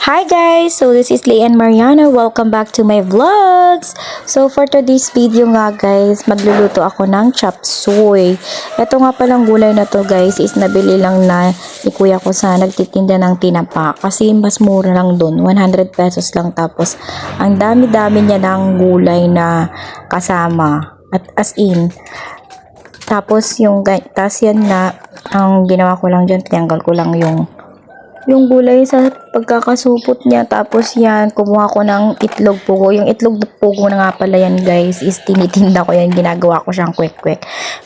Hi guys! So this is Leanne Mariano. Welcome back to my vlogs! So for today's video nga guys, magluluto ako ng chop suey. Ito nga palang gulay na to guys is nabili lang na ni kuya ko sa nagtitinda ng tinapa. Kasi mas mura lang dun, 100 pesos lang. Tapos ang dami-dami niya ng gulay na kasama. At as in, tapos yan na, ang ginawa ko lang dyan, tinanggal ko lang yung gulay sa pagkakasupot niya. Tapos yan, kumuha ko ng itlog pugo. Yung itlog pugo na nga pala yan guys is tinitinda ko yan, ginagawa ko siyang quick.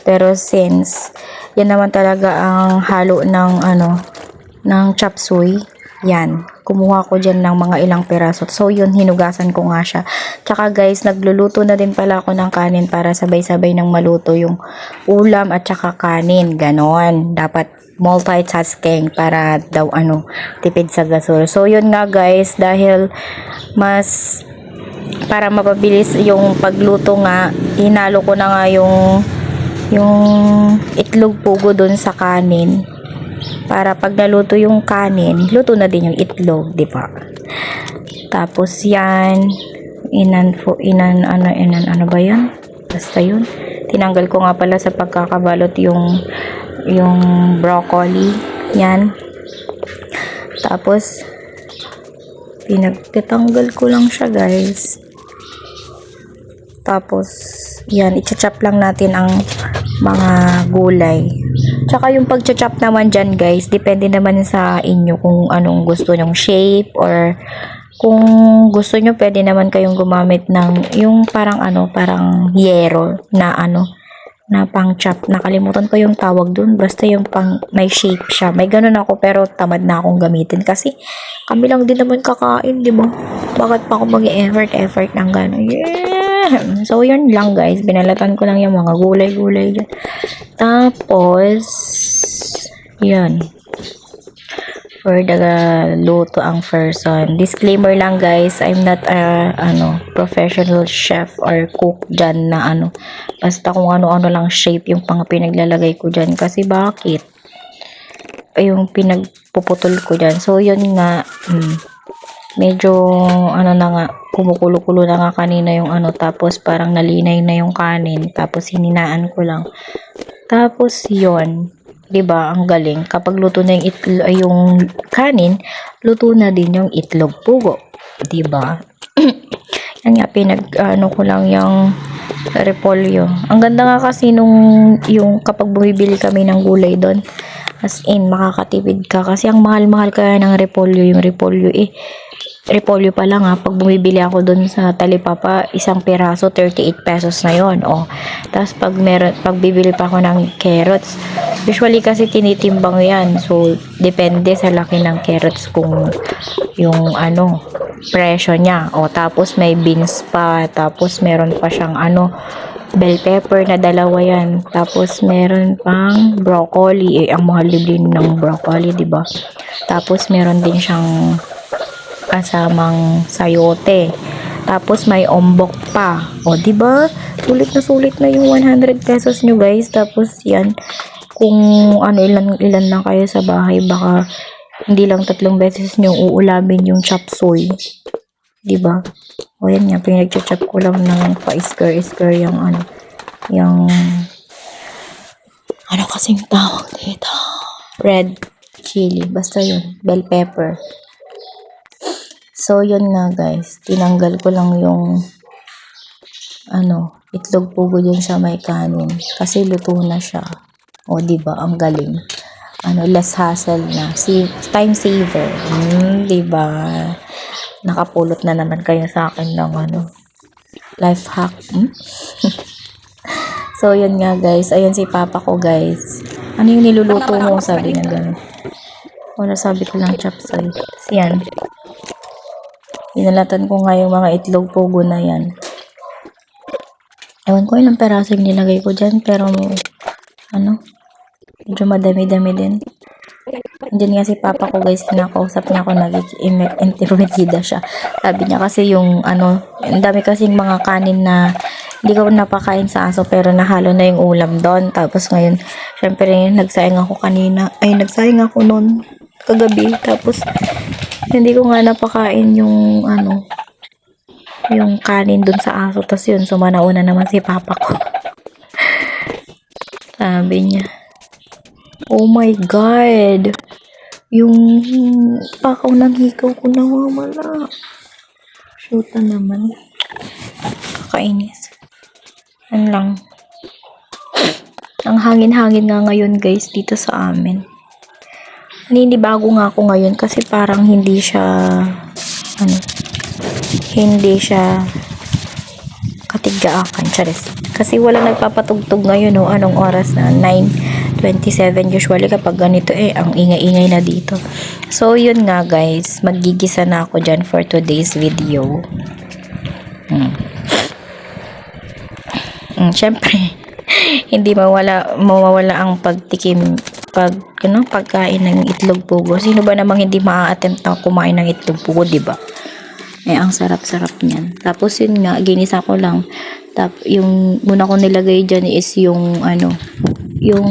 Pero since yan naman talaga ang halo ng chop suey, yan, kumuha ko dyan ng mga ilang piraso. So yun, hinugasan ko nga siya. Tsaka guys, nagluluto na din pala ako ng kanin para sabay-sabay nang maluto yung ulam at tsaka kanin. Ganon, dapat multitasking para daw tipid sa gasol. So yun nga guys, dahil mas para mapabilis yung pagluto nga, hinalo ko na nga yung itlog pugo dun sa kanin para pag naluto yung kanin, luto na din yung itlog, di ba? Tapos yan, ano ba yan? Basta yun. Tinanggal ko nga pala sa pagkakabalot yung broccoli. Yan. Tapos pinagtitanggal ko lang siya guys. Tapos yan, i-chop lang natin ang mga gulay. Tsaka yung pag-chop naman dyan guys, depende naman sa inyo kung anong gusto nyong shape, or kung gusto nyo pwede naman kayong gumamit ng yung parang yero na pang chop. Nakalimutan ko yung tawag dun, basta yung pang may shape siya. May ganun ako pero tamad na akong gamitin kasi kami lang din naman kakain, di ba? Bakit pa ako mag-effort ng gano'n? Yeah! So yun lang guys, binalatan ko lang yung mga gulay-gulay dyan. Tapos yan, for the luto ang person. Disclaimer lang guys, I'm not a professional chef or cook dyan na basta kung ano-ano lang shape yung pang pinaglalagay ko dyan. Kasi bakit? Yung pinagpuputol ko dyan. So yun nga, medyo na nga, kumukulo-kulo na nga kanina yung tapos parang nalinay na yung kanin. Tapos hininaan ko lang. Tapos yun, 'di ba? Ang galing. Kapag luto na yung kanin, luto na din yung itlog pugo, 'di ba? Yan nga, ko lang yung repolyo. Ang ganda nga kasi yung kapag bumibili kami ng gulay doon, as in makakatipid ka kasi ang mahal-mahal kaya ng repolyo. Yung repolyo pa lang pag bumibili ako doon sa Talipapa, isang piraso 38 pesos na yon. Tapos pag bibili pa ako ng carrots, usually kasi tinitimbang yan, so depende sa laki ng carrots kung yung presyo niya. Tapos may beans pa, tapos meron pa siyang bell pepper na dalawa yan, tapos meron pang broccoli. Ang mahal din ng broccoli, di ba? Tapos meron din siyang kasamang sayote. Tapos may ombok pa. Di ba? Sulit na yung 100 pesos nyo guys. Tapos yan, kung ilan lang kayo sa bahay, baka hindi lang 3 beses nyo uulamin yung chop suey. Di ba? Yan nga, pinag-chop ko lang ng pa-isker-isker yung kasing tawag dito? Red chili. Basta yun. Bell pepper. So, yun nga guys, tinanggal ko lang yung itlog pugo dyan sa may kanin kasi luto na siya. Diba? Ang galing. Less hassle na. Time saver. Diba? Nakapulot na naman kayo sa akin ng life hack. So, yun nga guys. Ayan si papa ko guys. Ano yung niluluto mo? Sabi niya gano'n. Sabi ko lang chop suey. Yan. Inalatan ko nga yung mga itlog pugo na yan. Ewan ko ilang peraso yung nilagay ko dyan, pero medyo madami-dami din. Diyan nga si papa ko guys, kinakausap niya ako, nag-intermitida siya. Sabi niya kasi yung ang dami kasing mga kanin na hindi ko napakain sa aso, pero nahalo na yung ulam doon. Tapos ngayon, syempre nagsayang ako noon kagabi. Tapos Hindi ko nga napakain yung yung kanin dun sa aso. Tas yun, sumanauna naman si papa ko. Sabi niya, oh my God! Yung pakaw ng hikaw ko nawawala. Shoot na naman. Kakainis. Yan lang. Ang hangin-hangin nga ngayon guys dito sa amin. Naninibago nga ako ngayon kasi parang hindi siya katigaakan. Charis. Kasi wala nagpapatugtog ngayon anong oras na? 9:27 usually kapag ganito ang ingay-ingay na dito. So yun nga guys, maggigisa na ako dyan for today's video. Syempre hindi mawawala ang pagkain ng itlog pugo. Sino ba namang hindi maa-attempt na kumain ng itlog pugo, di ba? Ang sarap-sarap niyan. Tapos yun nga, ginisa ko lang. Yung muna ko nilagay dyan is yung yung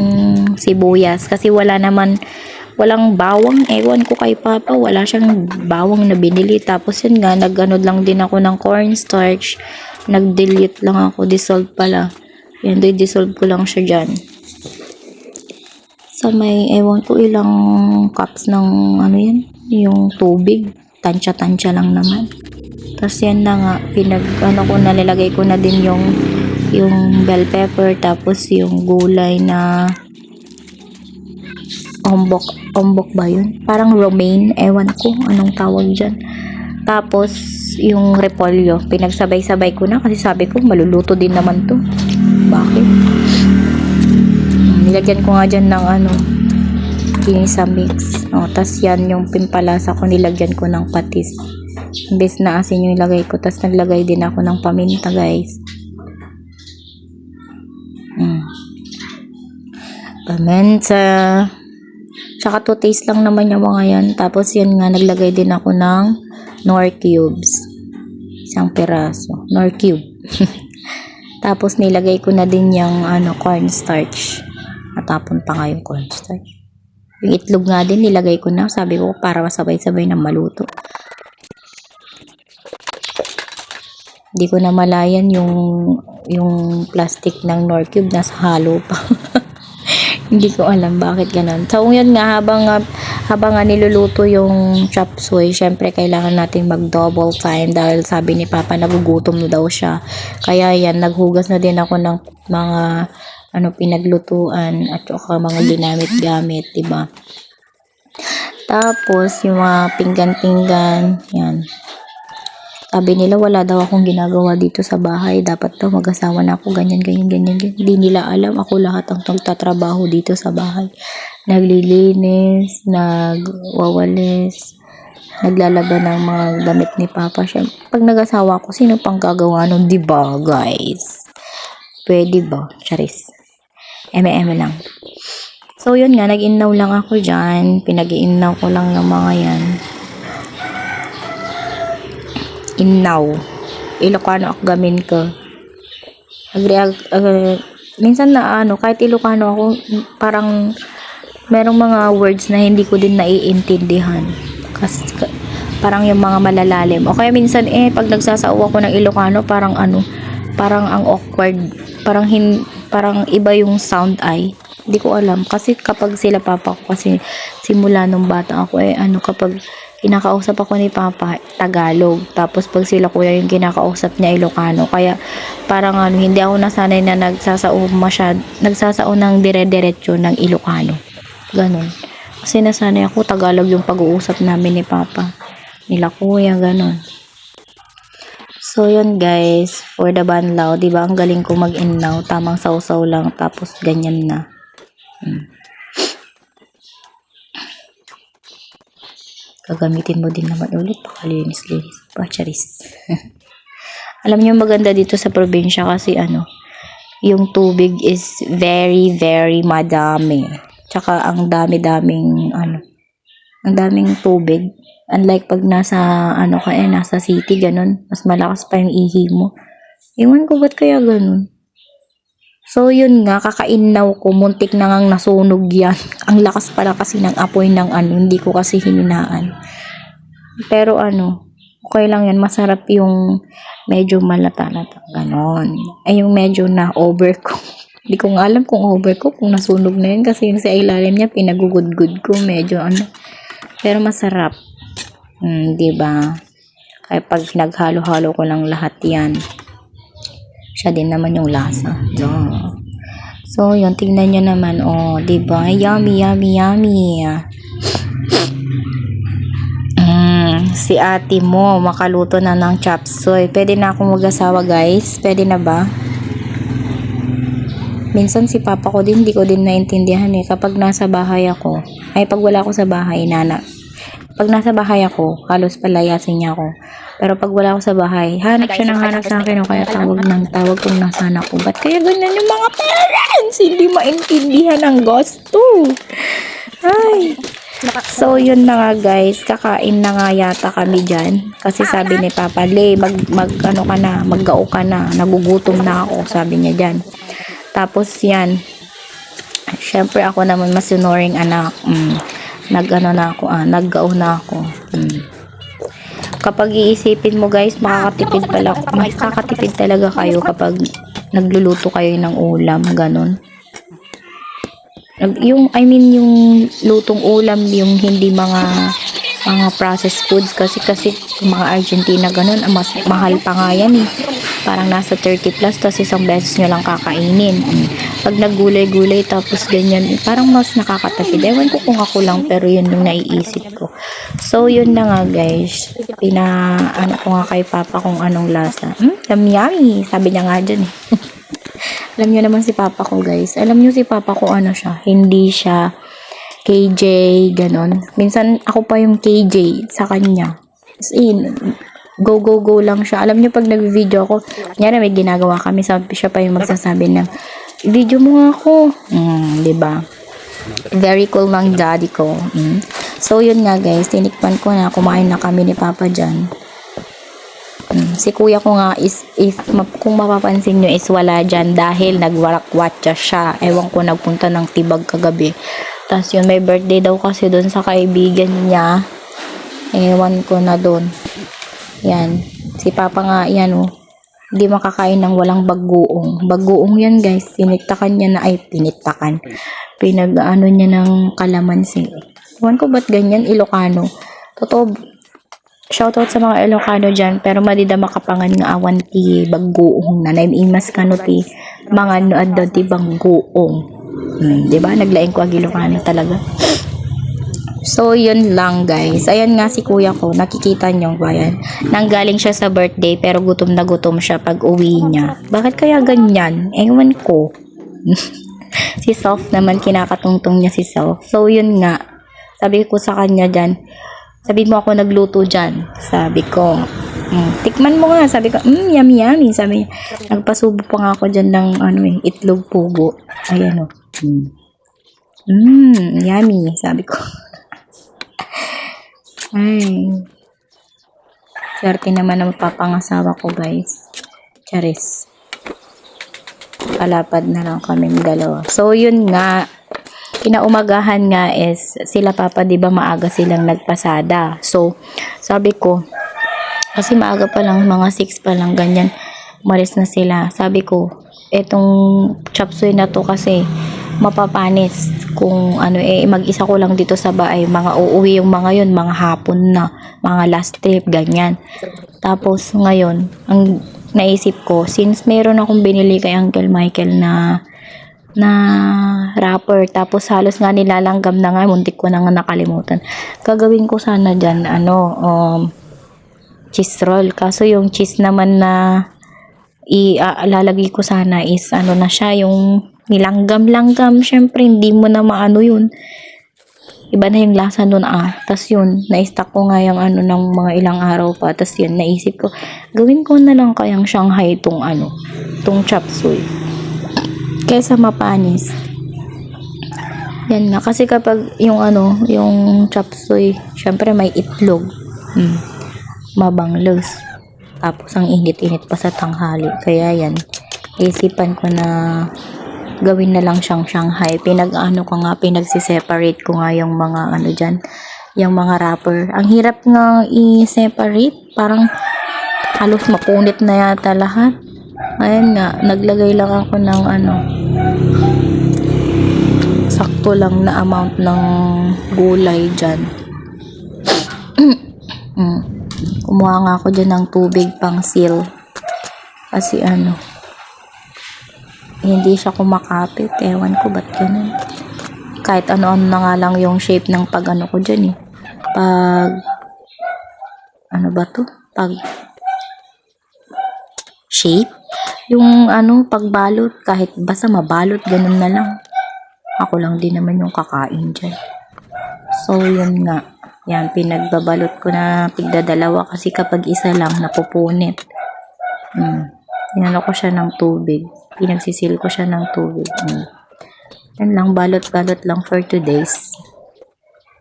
sibuyas. Kasi walang bawang. Ewan ko kay Papa, wala siyang bawang na binili. Tapos yun nga, nag-ano lang din ako ng cornstarch. Nag-dilute lang ako, dissolve pala. Yan, dissolve ko lang siya dyan. Sa may, ewan ko ilang cups ng yung tubig. Tansya-tansya lang naman. Tapos yan na nga, nalalagay ko na din yung bell pepper, tapos yung gulay na ombok ba yun? Parang romaine, ewan ko anong tawag dyan. Tapos yung repolyo, pinagsabay-sabay ko na kasi sabi ko maluluto din naman to. Bakit? Nilagyan ko nga dyan ng kinisa mix. Tas yan yung pimpalasa ko, nilagyan ko ng patis. Imbes na asin yung ilagay ko, tas naglagay din ako ng paminta guys. Paminta. Tsaka to taste lang naman yung mga yan. Tapos yan nga, naglagay din ako ng Knorr cubes. Isang piraso. Knorr cube. Tapos nilagay ko na din yung cornstarch. Natapon pa nga yung cornstarch. Yung itlog nga din nilagay ko na. Sabi ko para masabay-sabay na maluto. Hindi ko na malayan yung plastic ng Knorr cube nasa halo pa. Hindi ko alam bakit ganun. So yun nga, habang niluluto yung chop suey, syempre kailangan natin mag double time dahil sabi ni Papa nagugutom na daw siya. Kaya yan, naghugas na din ako ng mga pinaglutuan at saka mga ginamit-gamit, diba? Tapos yung mga pinggan-pinggan, yan. Sabi nila wala daw akong ginagawa dito sa bahay. Dapat daw mag-asawa na ako, ganyan. Hindi nila alam. Ako lahat ang nagtatrabaho dito sa bahay. Naglilinis, nagwawalis, naglalaban ng mga damit ni Papa. Siyempre, pag nag-asawa ko, sino pang gagawa nun? Diba, guys? Pwede ba? Charis. Eme-eme lang. So, yun nga. Nag-inaw lang ako dyan. Pinag-iinaw ko lang ng mga yan. Inaw. Ilocano ako gamin ko. Minsan na kahit Ilocano ako, parang merong mga words na hindi ko din naiintindihan. Kasi parang yung mga malalalim. O kaya minsan pag nagsasauwa ako ng Ilocano, parang ang awkward. Parang iba yung sound ay. Hindi ko alam. Kasi kapag sila Papa ko, kasi simula nung bata ako, kapag kinakausap ako ni Papa, Tagalog. Tapos pag sila kuya yung kinakausap niya, Ilocano. Kaya parang hindi ako nasanay na nagsasao ng dire-diretso ng Ilocano. Ganon. Kasi nasanay ako, Tagalog yung pag-uusap namin ni Papa. Nila kuya, ganon. So, yun guys, for the banlaw, diba ang galing ko mag-inaw, tamang sausaw lang, tapos ganyan na. Gagamitin mo din naman ulit, pakalinis-linis pa, charis. Alam niyo maganda dito sa probinsya kasi yung tubig is very, very madami. Tsaka ang dami-daming ang daming tubig. Unlike pag nasa city, ganun. Mas malakas pa yung ihi mo. Iwan ko ba't kaya ganun. So, yun nga, kakainaw ko, muntik na ngang nasunog yan. Ang lakas pala kasi ng apoy ng hindi ko kasi hininaan. Pero ano, okay lang yan. Masarap yung medyo malata-lata. Ganon. Ay, yung medyo na overcook. Hindi ko nga alam kung overcook, kung nasunog na yun. Kasi yung sa ilalim niya, pinagugud-gud ko. Medyo ano. Pero masarap. Diba? Kaya pag naghalo-halo ko lang lahat yan, siya din naman yung lasa. So, yun. Tingnan nyo naman. Oh, diba? Yummy, yummy, yummy. Si ate mo makaluto na ng chop suey. Pwede na akong mag-asawa, guys? Pwede na ba? Minsan si papa ko din, hindi ko din naintindihan eh. Kapag nasa bahay ako, ay pag wala ako sa bahay, pag nasa bahay ako, halos palayasin niya ako. Pero pag wala ako sa bahay, hanap siya ng hanap sa akin o kaya tawag ng tawag kung nasaan ako. Ba't kaya ganyan yung mga parents? Hindi maintindihan ang gusto. Ay. So, yun na nga guys. Kakain na nga yata kami dyan. Kasi sabi ni Papa, Le, ano ka na, maggao ka na. Nagugutom na ako, sabi niya dyan. Tapos yan. Syempre ako naman masunuring anak. Nag-ano na ako, naggao na ako. Kapag iisipin mo guys, makakatipid talaga kayo kapag nagluluto kayo ng ulam, ganon. Yung lutong ulam, yung hindi mga processed foods kasi mga Argentina ganun, mas mahal pa nga yan eh. Parang nasa 30 plus tapos isang beses nyo lang kakainin. Pag naggulay-gulay tapos ganyan, parang mas nakakatipid. Ewan ko kung ako lang, pero yun yung naiisip ko. So yun na nga guys, ano ko nga kay Papa kung anong lasa. Yummy, sabi niya nga dyan eh. Alam niyo naman si Papa ko guys. Alam niyo si Papa ko ano siya. Hindi siya KJ, ganon. Minsan ako pa yung KJ sa kanya. As in, go lang siya. Alam niyo pag nag-video ako, nyari may ginagawa kami, siya pa yung magsasabi ng, video mo nga ako. Diba? Very cool ng daddy ko. So yun nga guys, tinikpan ko na, kumain na kami ni Papa dyan. Si kuya ko nga kung mapapansin nyo is wala dyan dahil nagwarakwatcha siya. Ewan ko, nagpunta ng Tibag kagabi. Tapos yun, may birthday daw kasi doon sa kaibigan niya. Ewan ko na doon. Yan. Si Papa nga, yan hindi makakain ng walang bagoong. Bagoong yan guys. Pinagtakan niya niya ng kalamansi. Ewan ko ba't ganyan, Ilocano. Totoo. Shoutout sa mga Ilocano dyan, pero madida makapangan nga awan ti baggoong na naimas kano ti mga noad daw ti baggoong. Diba? Naglaing ko ag Ilocano talaga. So, yun lang guys. Ayan nga si kuya ko, nakikita nyo ba yan? Nanggaling siya sa birthday, pero gutom na gutom siya pag uwi niya. Bakit kaya ganyan? Ewan ko. Si Self naman, kinakatungtong niya si Self. So, yun nga. Sabi ko sa kanya dyan, sabi mo ako nagluto dyan. Sabi ko, tikman mo nga. Sabi ko, yummy, yummy. Sabi niya, nagpasubo pa nga ako dyan ng itlog pugo. Ayan yummy. Sabi ko. Ay. Swerte naman ang papangasawa ko guys. Charis. Kalapad na lang kaming dalawa. So, yun nga. Kinaumagahan nga is sila Papa, diba maaga silang nagpasada. So, sabi ko, kasi maaga pa lang, mga 6 pa lang, ganyan, umalis na sila. Sabi ko, etong chop suey na to kasi mapapanis. Kung mag-isa ko lang dito sa bahay, mga uuwi yung mga yun, mga hapon na, mga last trip, ganyan. Tapos, ngayon, ang naisip ko, since meron akong binili kay Uncle Michael na wrapper, tapos halos nga nilalanggam na nga, muntik ko na nga nakalimutan. Gagawin ko sana dyan, cheese roll. Kaso yung cheese naman na ilalagay ko sana is na siya, yung nilanggam-langgam. Syempre, hindi mo na maano yun. Iba na yung lasa nun tas yun, na-stack ko nga yung ng mga ilang araw pa. Tas yun, naisip ko, gawin ko na lang kayang Shanghai tong chop suey. Kesa mapanis. Yan na. Kasi kapag yung chop suey, syempre may itlog. Mabanglos. Tapos ang init-init pa sa tanghali. Kaya yan. Isipan ko na gawin na lang siyang Shanghai. Pinagsiseparate ko nga yung mga dyan. yung mga wrapper. Ang hirap nga i-separate. Parang halos mapunit na yata lahat. Ayan nga, naglagay lang ako ng sakto lang na amount ng gulay dyan. Kumuha nga ako dyan ng tubig pang seal. Kasi hindi siya kumakapit. Ewan ko ba't ganun. Kahit ano-ano na nga lang yung shape ng pag ko dyan eh. Pag ba to? Pag shape? Yung pagbalot, kahit basta mabalot, ganun na lang. Ako lang din naman yung kakain dyan. So, yun nga. Yan, pinagbabalot ko na tigdadalawa kasi kapag isa lang, napupunit. Inano ko siya ng tubig. Pinagsisil ko siya ng tubig. Yan lang, balot-balot lang for 2 days.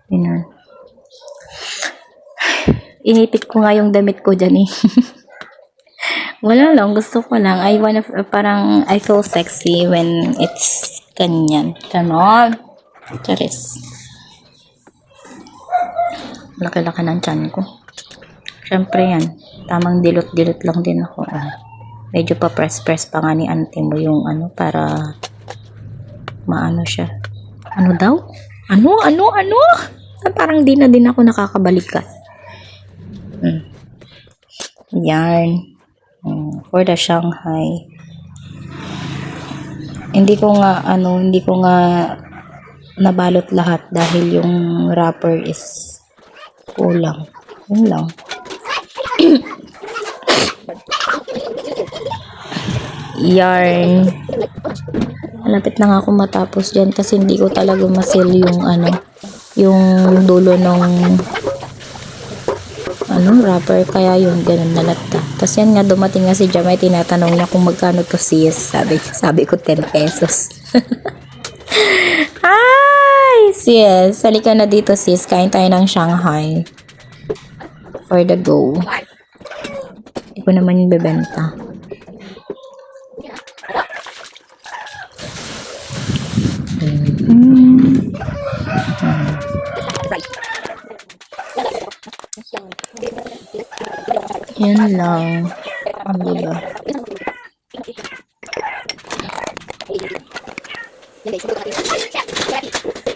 Yan. Inipit ko nga yung damit ko dyan eh. Wala lang, gusto ko lang. Parang I feel sexy when it's ganyan. Ganon. Charis. Laki-laki ng tiyan ko. Siyempre yan. Tamang dilot-dilot lang din ako. Medyo pa press-press pa nga ni auntie mo yung para maano siya. Ano daw? Ano? Parang di na din ako nakakabalikan. Yarn. For the Shanghai. Hindi ko nga nabalot lahat dahil yung wrapper is kulang. Yun lang. Yarn. Malapit na nga ako matapos dyan kasi hindi ko talaga masil yung dulo ng wrapper, kaya yun, ganun nalata. Tapos yan nga, dumating nga si Jamay, tinatanong niya kung magkano to sis. Sabi ko 10 pesos. Hi sis, halika na dito sis, kain tayo ng Shanghai for the go. Hindi ko naman yung bebenta. Yan lang. Diba?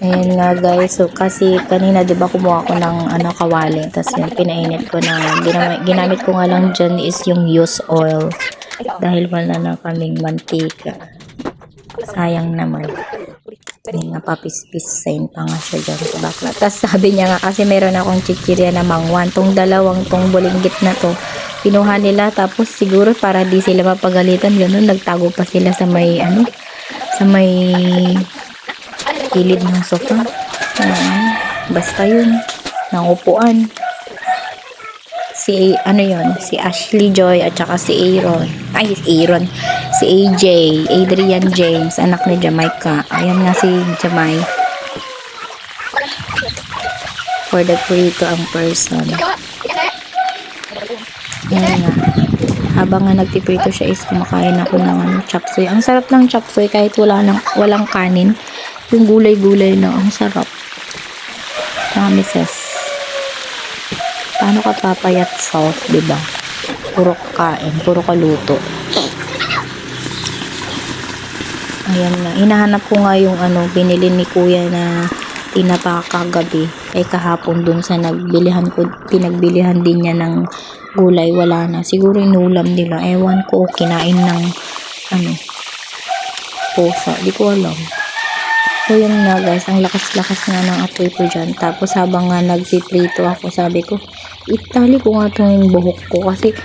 Ayan nga guys. So kasi kanina diba kumuha ko ng kawali. Tapos yung pinainit ko na ginamit ko nga lang dyan is yung used oil. Dahil wala na kaming mantika. Sayang naman. Nga papis-pisain pa nga siya dyan sa bakla. Tapos sabi niya nga kasi meron akong chichirya na mangwan. Tong dalawang tong bulinggit na to, pinuha nila tapos siguro para di sila mapagalitan, ganun, nagtago pa sila sa may sa may kilid ng sofa. Basta yun, ng upuan. Si Ashley Joy at saka si si AJ, Adrian James, anak ni Jamaica. Ayan nga si Jamay. For the prito ang person. Ayan nga. Habang nga nagpiprito siya is kumakain ako ng chop suey. Ang sarap ng chop suey kahit walang kanin. Yung gulay-gulay na ang sarap. Misis. Paano ka papayat sauce, diba? Puro kain, puro kaluto. Ayan na. Hinahanap ko nga yung binili ni kuya na tinapa kagabi. Ay kahapon dun sa pinagbilihan din niya ng gulay. Wala na. Siguro inulam nila. Ewan ko, kinain ng pusa. Di ko alam. So yun nga guys, ang lakas-lakas nga ng apoy ko dyan. Tapos habang nga nagpiprito ako, sabi ko, itali ko nga itong buhok ko kasi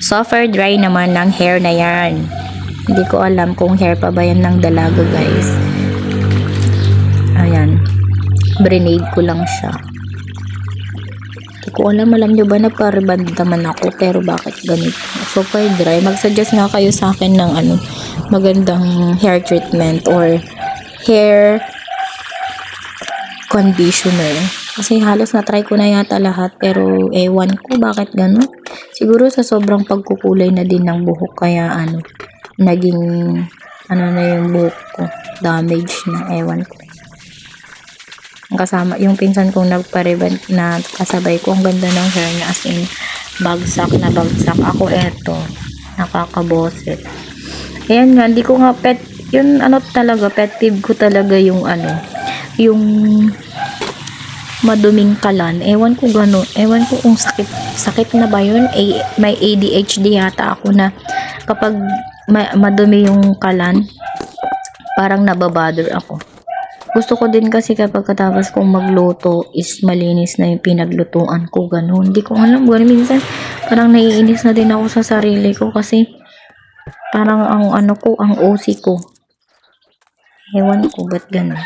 super dry naman ng hair na yan. Hindi ko alam kung hair pa ba yan ng dalaga guys. Ayan. Brenade ko lang siya. Hindi ko alam nyo ba na pariband naman ako, pero bakit ganito? Super dry. Mag-suggest nga kayo sa akin ng magandang hair treatment or hair conditioner. Kasi halos na-try ko na yata lahat, pero ewan ko bakit ganun. Siguro sa sobrang pagkukulay na din ng buhok, kaya naging na yung buhok ko, damage na, ewan ko. Ang kasama, yung pinsan kong nagpariban na kasabay ko, ang ganda ng hair niya, as in, bagsak na bagsak. Ako eto, nakakaboset. Ayan nga, hindi ko nga pet, yun ano talaga, pet peeve ko talaga yung ano, yung maduming kalan. Ewan ko gano'n, ewan ko kung sakit na ba yun. May ADHD yata ako na kapag madumi yung kalan, parang nababother ako. Gusto ko din kasi kapag katapos kong magluto is malinis na yung pinaglutuan ko, gano'n. Hindi ko alam, gano'n. Minsan, parang naiinis na din ako sa sarili ko kasi parang ang ano ko, ang OC ko. Ewan ko, ba't gano'n?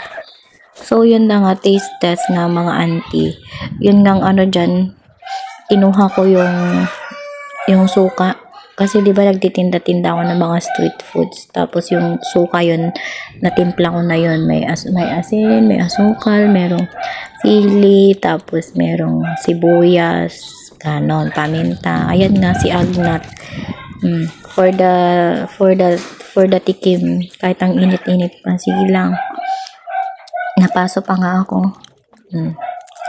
So, yun na nga, taste test na mga auntie. Yun nga ano dyan, kinuha ko yung suka. Kasi di ba nagtitinda-tinda ako ng mga street foods. Tapos yung suka yun, natimpla ko na yun. May asin, may asukal, merong sili, tapos merong sibuyas, ganon, paminta. Ayan nga si Agnat. For the tikim, kahit ang init-init pa, sige lang. Napaso pa nga ako.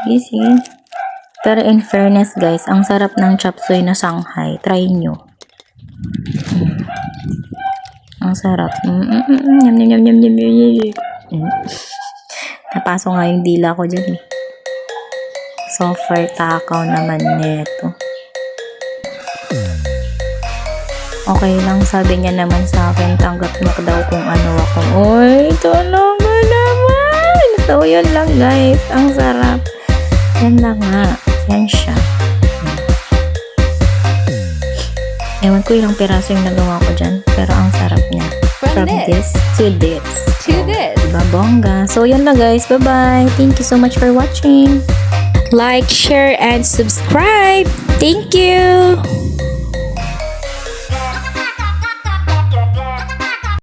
Sige. Pero in fairness guys, ang sarap ng chop suey na Shanghai. Try nyo. Ang sarap. Yum, yum, yum, yum, yum, yum. Napaso nga yung dila ko dyan eh. So far, takaw naman nito. Okay lang, sabi niya naman sa akin, tanggap niya daw kung ano ako. Uy, tulungan naman! So, yun lang guys. Ang sarap. Yan lang nga. Yan siya. Ewan ko ilang piraso yung nagawa ko dyan. Pero ang sarap niya. From this to this. Diba, bongga? So, yun lang guys. Bye-bye. Thank you so much for watching. Like, share, and subscribe. Thank you!